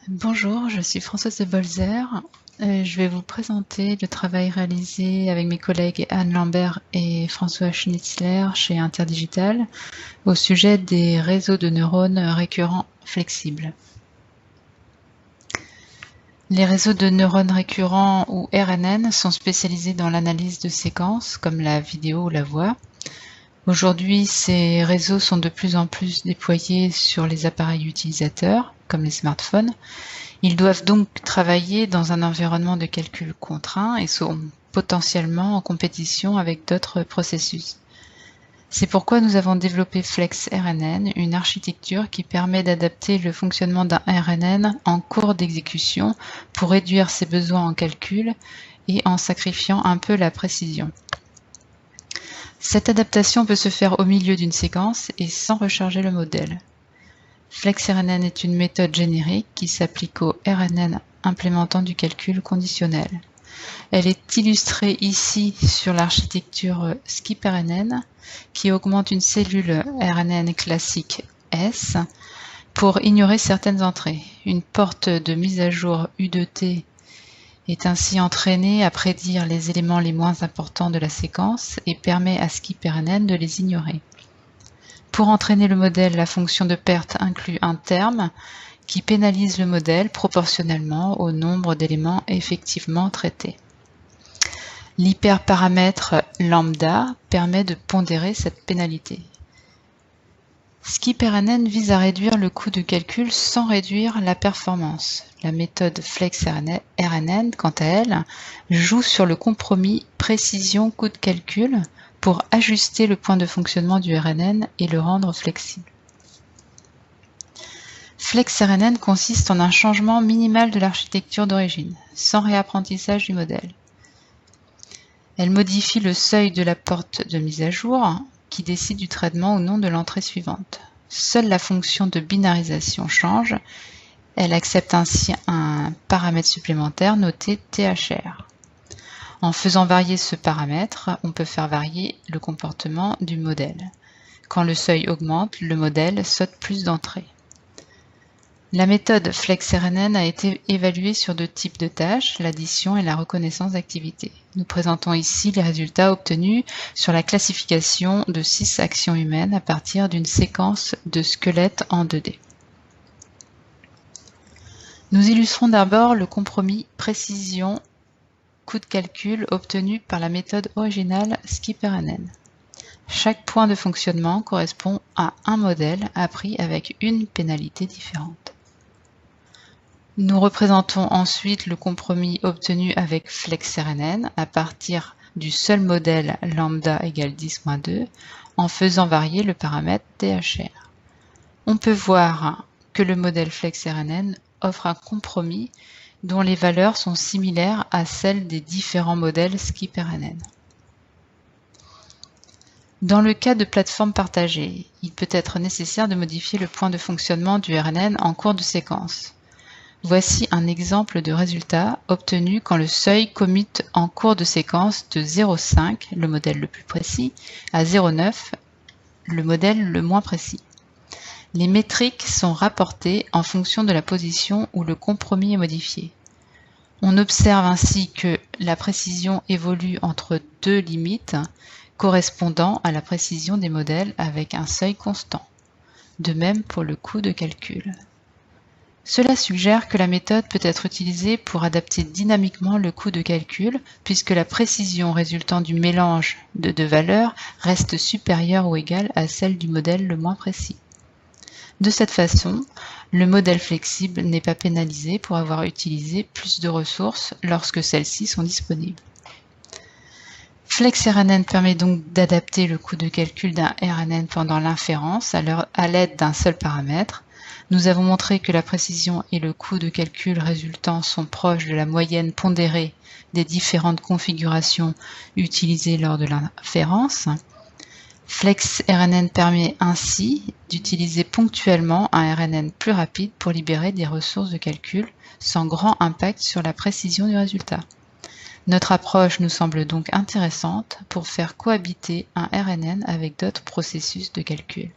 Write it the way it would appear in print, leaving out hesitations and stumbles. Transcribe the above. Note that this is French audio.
Bonjour, je suis Françoise de Bolzer. Je vais vous présenter le travail réalisé avec mes collègues Anne Lambert et François Schnitzler chez Interdigital au sujet des réseaux de neurones récurrents flexibles. Les réseaux de neurones récurrents ou RNN sont spécialisés dans l'analyse de séquences comme la vidéo ou la voix. Aujourd'hui, ces réseaux sont de plus en plus déployés sur les appareils utilisateurs comme les smartphones. Ils doivent donc travailler dans un environnement de calcul contraint et sont potentiellement en compétition avec d'autres processus. C'est pourquoi nous avons développé FlexRNN, une architecture qui permet d'adapter le fonctionnement d'un RNN en cours d'exécution pour réduire ses besoins en calcul et en sacrifiant un peu la précision. Cette adaptation peut se faire au milieu d'une séquence et sans recharger le modèle. FlexRNN est une méthode générique qui s'applique au RNN implémentant du calcul conditionnel. Elle est illustrée ici sur l'architecture SkipRNN qui augmente une cellule RNN classique S pour ignorer certaines entrées. Une porte de mise à jour U2T est ainsi entraînée à prédire les éléments les moins importants de la séquence et permet à SkipRNN de les ignorer. Pour entraîner le modèle, la fonction de perte inclut un terme qui pénalise le modèle proportionnellement au nombre d'éléments effectivement traités. L'hyperparamètre lambda permet de pondérer cette pénalité. SkipRNN vise à réduire le coût de calcul sans réduire la performance. La méthode FlexRNN, quant à elle, joue sur le compromis précision-coût de calcul pour ajuster le point de fonctionnement du RNN et le rendre flexible. FlexRNN consiste en un changement minimal de l'architecture d'origine, sans réapprentissage du modèle. Elle modifie le seuil de la porte de mise à jour, qui décide du traitement ou non de l'entrée suivante. Seule la fonction de binarisation change. Elle accepte ainsi un paramètre supplémentaire noté THR. En faisant varier ce paramètre, on peut faire varier le comportement du modèle. Quand le seuil augmente, le modèle saute plus d'entrées. La méthode FlexRNN a été évaluée sur deux types de tâches, l'addition et la reconnaissance d'activité. Nous présentons ici les résultats obtenus sur la classification de 6 actions humaines à partir d'une séquence de squelettes en 2D. Nous illustrons d'abord le compromis précision coût de calcul obtenu par la méthode originale SkipRNN. Chaque point de fonctionnement correspond à un modèle appris avec une pénalité différente. Nous représentons ensuite le compromis obtenu avec FlexRNN à partir du seul modèle lambda égale 10-2 en faisant varier le paramètre THR. On peut voir que le modèle FlexRNN offre un compromis dont les valeurs sont similaires à celles des différents modèles SkipRNN. Dans le cas de plateforme partagée, il peut être nécessaire de modifier le point de fonctionnement du RNN en cours de séquence. Voici un exemple de résultat obtenu quand le seuil commute en cours de séquence de 0,5, le modèle le plus précis, à 0,9, le modèle le moins précis. Les métriques sont rapportées en fonction de la position où le compromis est modifié. On observe ainsi que la précision évolue entre deux limites correspondant à la précision des modèles avec un seuil constant. De même pour le coût de calcul. Cela suggère que la méthode peut être utilisée pour adapter dynamiquement le coût de calcul puisque la précision résultant du mélange de deux valeurs reste supérieure ou égale à celle du modèle le moins précis. De cette façon, le modèle flexible n'est pas pénalisé pour avoir utilisé plus de ressources lorsque celles-ci sont disponibles. FlexRNN permet donc d'adapter le coût de calcul d'un RNN pendant l'inférence à l'aide d'un seul paramètre. Nous avons montré que la précision et le coût de calcul résultant sont proches de la moyenne pondérée des différentes configurations utilisées lors de l'inférence. FlexRNN permet ainsi d'utiliser ponctuellement un RNN plus rapide pour libérer des ressources de calcul sans grand impact sur la précision du résultat. Notre approche nous semble donc intéressante pour faire cohabiter un RNN avec d'autres processus de calcul.